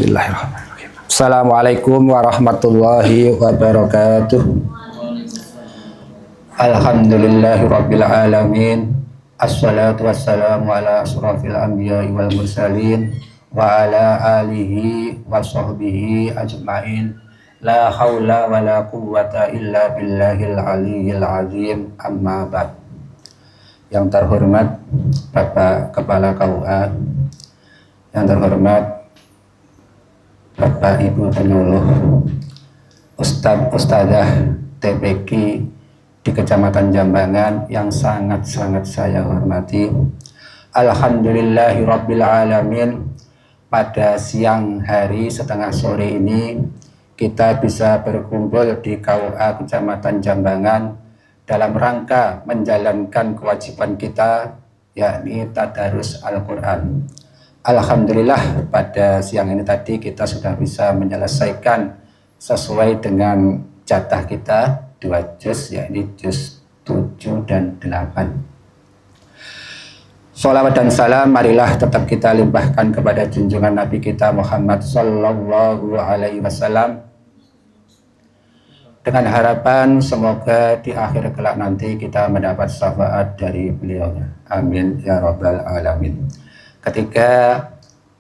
Bismillahirrahmanirrahim. Assalamualaikum warahmatullahi wabarakatuh. Alhamdulillahirabbil alamin. Assalatu wassalamu ala asrofil anbiya'i wal mursalin wa ala alihi wa sahbihi ajma'in. La haula wa la quwwata illa billahil aliyyil azim. Amma ba'd. Yang terhormat Bapak Kepala KUA, yang terhormat Bapak Ibu penyuluh, Ustadzah TPQ di Kecamatan Jambangan yang sangat-sangat saya hormati. Alhamdulillahirabbil alamin. Pada siang hari setengah sore ini kita bisa berkumpul di KUA Kecamatan Jambangan dalam rangka menjalankan kewajiban kita, yakni tadarus Al-Quran. Alhamdulillah pada siang ini tadi kita sudah bisa menyelesaikan sesuai dengan jatah kita 2 juz, yakni juz 7 dan 8. Sholawat dan salam marilah tetap kita limpahkan kepada junjungan Nabi kita Muhammad Sallallahu Alaihi Wasallam, dengan harapan semoga di akhir kelak nanti kita mendapat syafaat dari beliau. Amin ya rabbal alamin. Ketika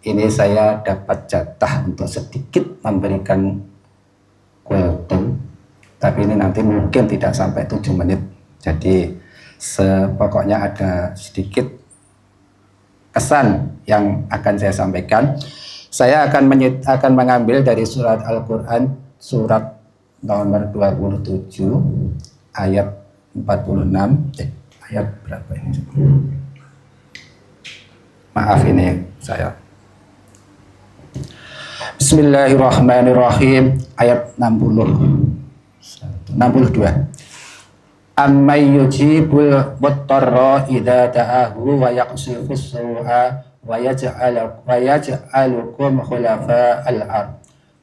ini saya dapat jatah untuk sedikit memberikan kultum, tapi ini nanti mungkin tidak sampai 7 menit. Jadi pokoknya ada sedikit kesan yang akan saya sampaikan. Saya akan mengambil dari surat Al-Quran, surat nomor 27 ayat 46. Ayat berapa ini? Maaf ini saya. Bismillahirrahmanirrahim. Ayat 62. Ammay yujibul muttarra idza da'ahu wa yaqsifus su'a wa yaj'alukum khulafa'al ard.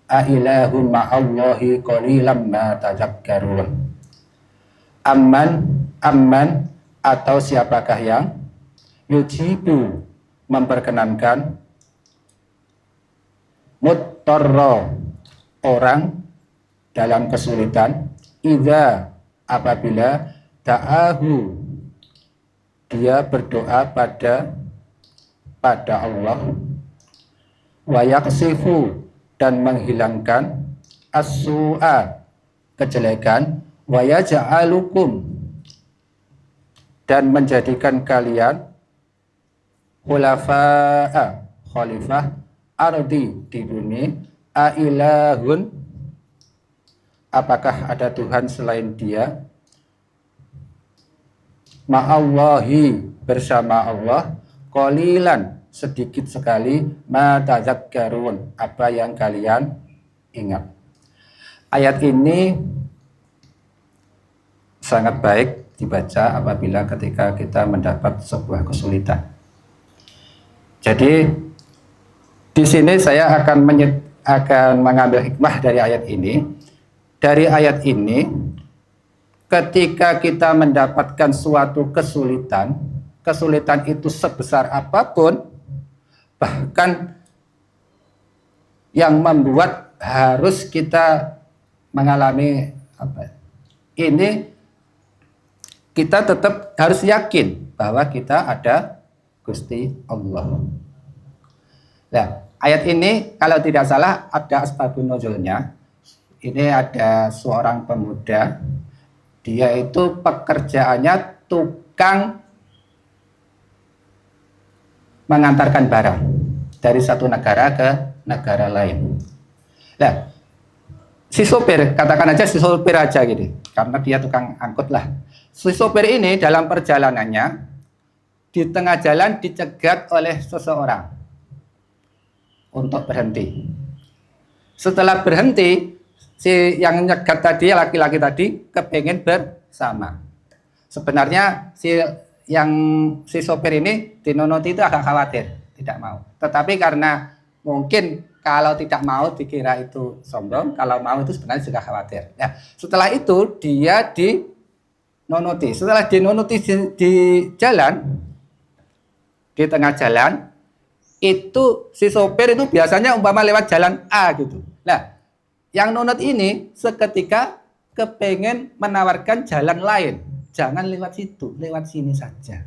A ilahum ma'allahi qalilan ma tadhakkarun. Amman atau siapakah yang yujibu memperkenankan muttarra orang dalam kesulitan, idza apabila da'ahu dia berdoa pada Allah, wa yaksifu dan menghilangkan as-su'a kejelekan, wa yaj'alukum dan menjadikan kalian khulafa'a khalifah ardi di bumi. Ailahun apakah ada Tuhan selain dia, ma'allahi bersama Allah, qalilan sedikit sekali, ma tadzakkarun apa yang kalian ingat. Ayat ini sangat baik dibaca apabila ketika kita mendapat sebuah kesulitan. Jadi di sini saya akan mengambil hikmah dari ayat ini. Dari ayat ini, ketika kita mendapatkan suatu kesulitan itu sebesar apapun, bahkan yang membuat harus kita mengalami ini, kita tetap harus yakin bahwa kita ada Gusti Allah. Nah, ayat ini kalau tidak salah ada asbabun nuzulnya. Ini ada seorang pemuda, dia itu pekerjaannya tukang mengantarkan barang dari satu negara ke negara lain. Nah, si sopir, katakan aja si sopir aja gitu, karena dia tukang angkut lah. Si sopir ini dalam perjalanannya di tengah jalan dicegat oleh seseorang untuk berhenti. Setelah berhenti, si yang nyegat tadi, laki-laki tadi, kepengen bersama. Sebenarnya si sopir ini dinonoti itu agak khawatir, tidak mau. Tetapi karena mungkin kalau tidak mau dikira itu sombong, kalau mau itu sebenarnya juga khawatir. Ya, setelah itu dia dinonoti. Setelah dinonoti di jalan, di tengah jalan, itu si sopir itu biasanya umpama lewat jalan A gitu. Nah, yang nunut ini seketika kepengen menawarkan jalan lain. Jangan lewat situ, lewat sini saja.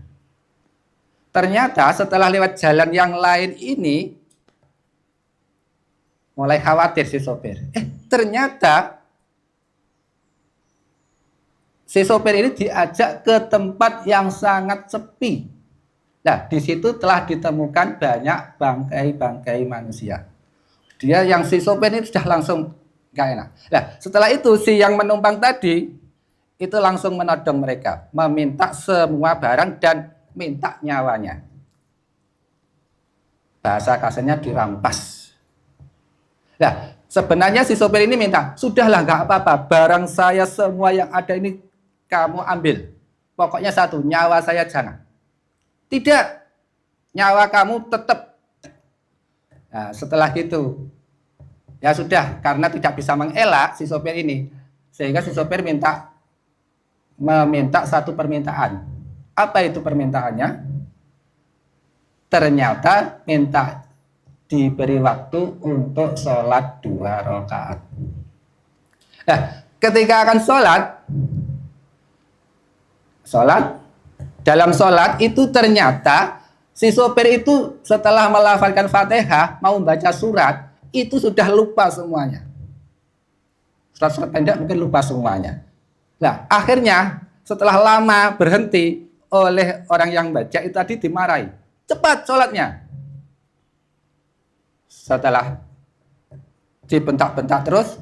Ternyata setelah lewat jalan yang lain ini, mulai khawatir si sopir. Ternyata si sopir ini diajak ke tempat yang sangat sepi. Nah, di situ telah ditemukan banyak bangkai-bangkai manusia. Dia yang si sopir ini sudah langsung gak enak. Nah, setelah itu si yang menumpang tadi itu langsung menodong mereka, meminta semua barang dan minta nyawanya. Bahasa kasarnya dirampas. Nah, sebenarnya si sopir ini minta, sudahlah nggak apa-apa, barang saya semua yang ada ini kamu ambil. Pokoknya satu, nyawa saya jangan. Tidak, nyawa kamu tetap. Nah, setelah itu, ya sudah, karena tidak bisa mengelak si sopir ini, sehingga si sopir meminta satu permintaan. Apa itu permintaannya? Ternyata minta diberi waktu untuk sholat 2 rakaat. Nah, ketika akan sholat, dalam sholat itu ternyata si sopir itu setelah melafalkan Fatihah mau baca surat itu sudah lupa semuanya. Surat-surat pendek mungkin lupa semuanya. Nah, akhirnya setelah lama berhenti oleh orang yang baca itu tadi dimarahi. Cepat sholatnya. Setelah dibentak-bentak terus,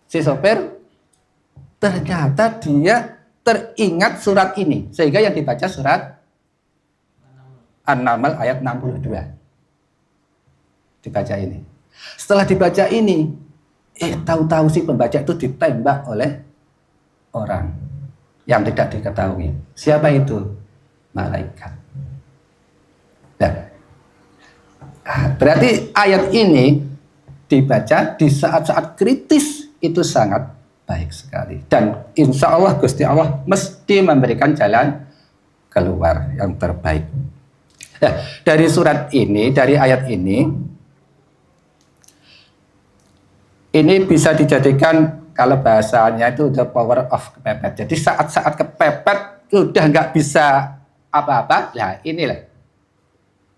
si sopir ternyata dia teringat surat ini. Sehingga yang dibaca surat An-Naml ayat 62. Dibaca ini. Setelah dibaca ini, tahu-tahu si pembaca itu ditembak oleh orang yang tidak diketahui. Siapa itu? Malaikat. Nah, berarti ayat ini dibaca di saat-saat kritis itu sangat baik sekali. Dan insya Allah Gusti Allah mesti memberikan jalan keluar yang terbaik. Nah, dari surat ini, dari ayat ini bisa dijadikan kalau bahasanya itu the power of kepepet. Jadi saat-saat kepepet udah nggak bisa apa-apa, nah inilah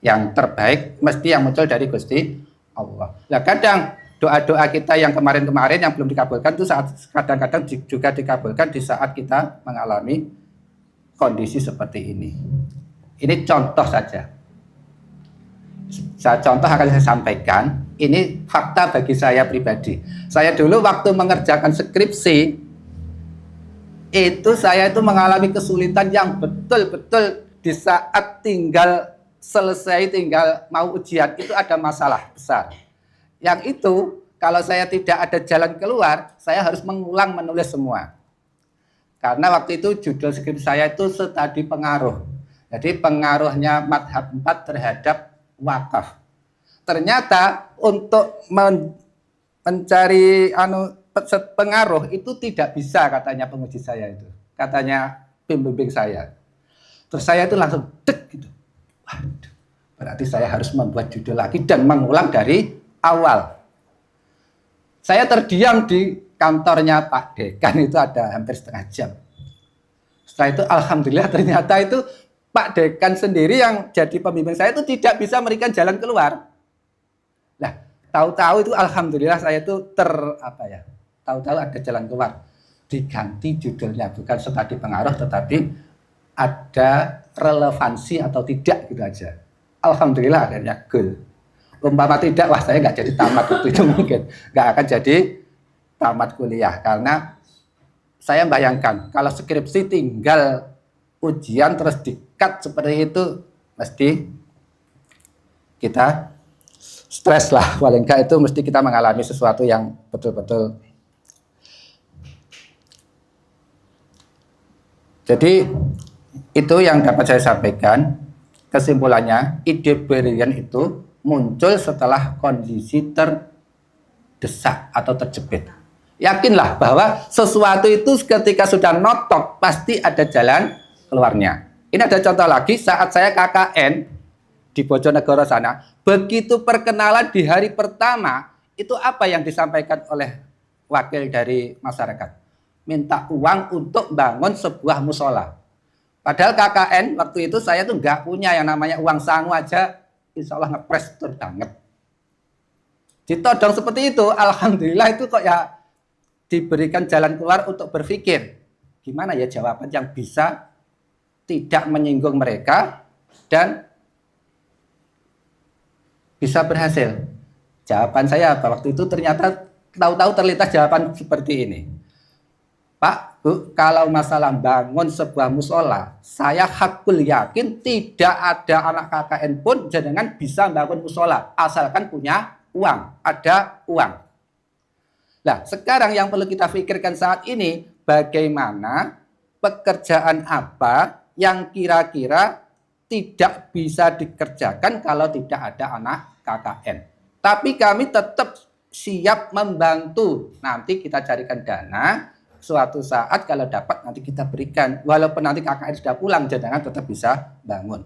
yang terbaik mesti yang muncul dari Gusti Allah. Nah, kadang doa-doa kita yang kemarin-kemarin yang belum dikabulkan itu kadang-kadang juga dikabulkan di saat kita mengalami kondisi seperti ini. Ini contoh saja. Contoh akan saya sampaikan. Ini fakta bagi saya pribadi. Saya dulu waktu mengerjakan skripsi itu saya itu mengalami kesulitan yang betul-betul di saat tinggal selesai, tinggal mau ujian itu ada masalah besar. Yang itu kalau saya tidak ada jalan keluar, saya harus mengulang menulis semua. Karena waktu itu judul skripsi saya itu studi pengaruh. Jadi pengaruhnya madhab 4 terhadap wakaf. Ternyata untuk mencari pengaruh itu tidak bisa katanya penguji saya itu. Katanya pembimbing saya. Terus saya itu langsung dek gitu. Waduh, berarti saya harus membuat judul lagi dan mengulang dari awal. Saya terdiam di kantornya Pak Dekan itu ada hampir setengah jam. Setelah itu alhamdulillah ternyata itu Pak Dekan sendiri yang jadi pembimbing saya itu tidak bisa memberikan jalan keluar. Nah, tahu-tahu itu alhamdulillah saya itu tahu-tahu ada jalan keluar. Diganti judulnya, bukan studi pengaruh tetapi ada relevansi atau tidak gitu aja. Alhamdulillah akhirnya goal. Umpama tidak, wah saya nggak jadi tamat itu mungkin nggak akan jadi tamat kuliah karena saya bayangkan kalau skripsi tinggal ujian terus di-cut seperti itu mesti kita stres lah, paling nggak itu mesti kita mengalami sesuatu yang betul-betul. Jadi itu yang dapat saya sampaikan. Kesimpulannya, ide brilian itu muncul setelah kondisi terdesak atau terjepit. Yakinlah bahwa sesuatu itu ketika sudah notok pasti ada jalan keluarnya. Ini ada contoh lagi saat saya KKN di Bojonegoro sana, begitu perkenalan di hari pertama, itu apa yang disampaikan oleh wakil dari masyarakat? Minta uang untuk bangun sebuah musola. Padahal KKN waktu itu saya tuh nggak punya yang namanya uang sangu aja, insya Allah ngepres tur banget. Ditodong seperti itu, alhamdulillah itu kok ya diberikan jalan keluar untuk berpikir gimana ya jawaban yang bisa tidak menyinggung mereka dan bisa berhasil. Jawaban saya apa waktu itu ternyata tahu-tahu terlintas jawaban seperti ini. Pak, Bu, kalau masalah bangun sebuah musola, saya hakul yakin tidak ada anak KKN pun jenengan bisa bangun musola asalkan punya uang, ada uang. Nah, sekarang yang perlu kita pikirkan saat ini, bagaimana pekerjaan apa yang kira-kira tidak bisa dikerjakan kalau tidak ada anak KKN. Tapi kami tetap siap membantu. Nanti kita carikan dana, suatu saat kalau dapat nanti kita berikan. Walaupun nanti KKN sudah pulang, jenengan tetap bisa bangun.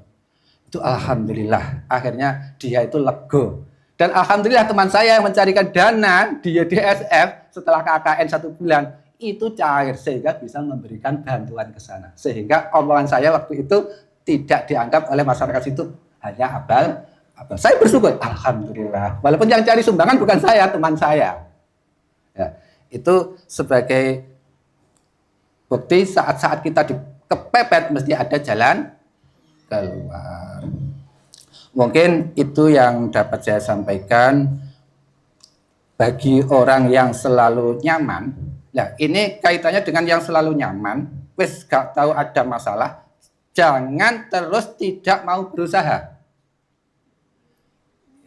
Itu alhamdulillah, akhirnya dia itu lego. Dan alhamdulillah teman saya yang mencarikan dana di YDSF setelah KKN 1 bulan itu cair sehingga bisa memberikan bantuan ke sana. Sehingga omongan saya waktu itu tidak dianggap oleh masyarakat itu hanya abal. Saya bersyukur, alhamdulillah. Walaupun yang cari sumbangan bukan saya, teman saya. Ya, itu sebagai bukti saat-saat kita kepepet mesti ada jalan keluar. Mungkin itu yang dapat saya sampaikan bagi orang yang selalu nyaman. Nah, ini kaitannya dengan yang selalu nyaman. Wes gak tahu ada masalah, jangan terus tidak mau berusaha.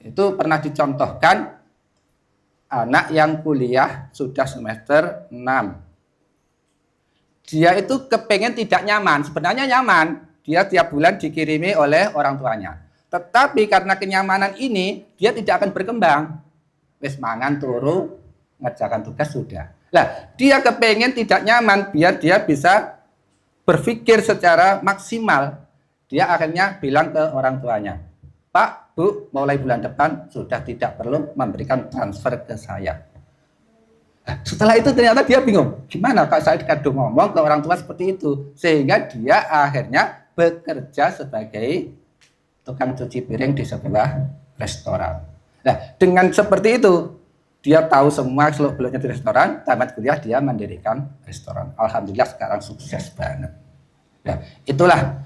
Itu pernah dicontohkan anak yang kuliah sudah semester 6. Dia itu kepengen tidak nyaman, sebenarnya nyaman. Dia tiap bulan dikirimi oleh orang tuanya. Tetapi karena kenyamanan ini, dia tidak akan berkembang. Wes mangan turu, ngerjakan tugas sudah. Nah, dia kepengen tidak nyaman biar dia bisa berpikir secara maksimal. Dia akhirnya bilang ke orang tuanya, Pak, Bu, mulai bulan depan sudah tidak perlu memberikan transfer ke saya. Nah, setelah itu ternyata dia bingung, gimana Pak saya dikadung ngomong ke orang tua seperti itu. Sehingga dia akhirnya bekerja sebagai tukang cuci piring di sebuah restoran. Nah, dengan seperti itu, dia tahu semua seluk-beluknya di restoran, tamat kuliah dia mendirikan restoran. Alhamdulillah sekarang sukses banget. Nah, itulah.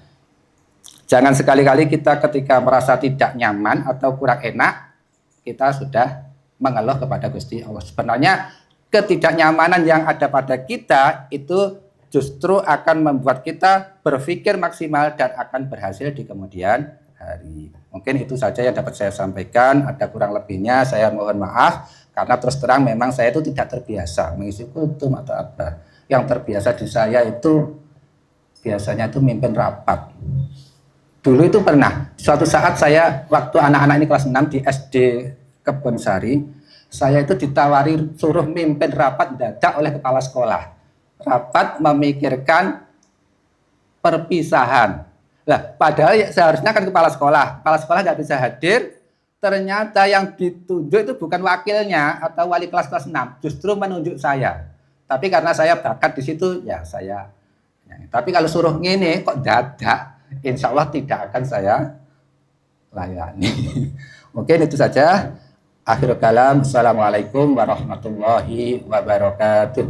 Jangan sekali-kali kita ketika merasa tidak nyaman atau kurang enak, kita sudah mengeluh kepada Gusti Allah. Sebenarnya ketidaknyamanan yang ada pada kita itu justru akan membuat kita berpikir maksimal dan akan berhasil di kemudian hari. Mungkin itu saja yang dapat saya sampaikan. Ada kurang lebihnya saya mohon maaf karena terus terang memang saya itu tidak terbiasa mengisi kultum atau apa. Yang terbiasa di saya itu biasanya itu mimpin rapat. Dulu itu pernah suatu saat saya waktu anak-anak ini kelas 6 di SD Kebonsari, saya itu ditawari suruh mimpin rapat dadak oleh kepala sekolah. Rapat memikirkan perpisahan. Nah, padahal seharusnya kan kepala sekolah nggak bisa hadir, ternyata yang ditunjuk itu bukan wakilnya atau wali kelas 6, justru menunjuk saya. Tapi karena saya bakat di situ, ya saya. Tapi kalau suruh ngene kok dadak, insya Allah tidak akan saya layani. Mungkin itu saja. Akhirul kalam. Assalamualaikum warahmatullahi wabarakatuh.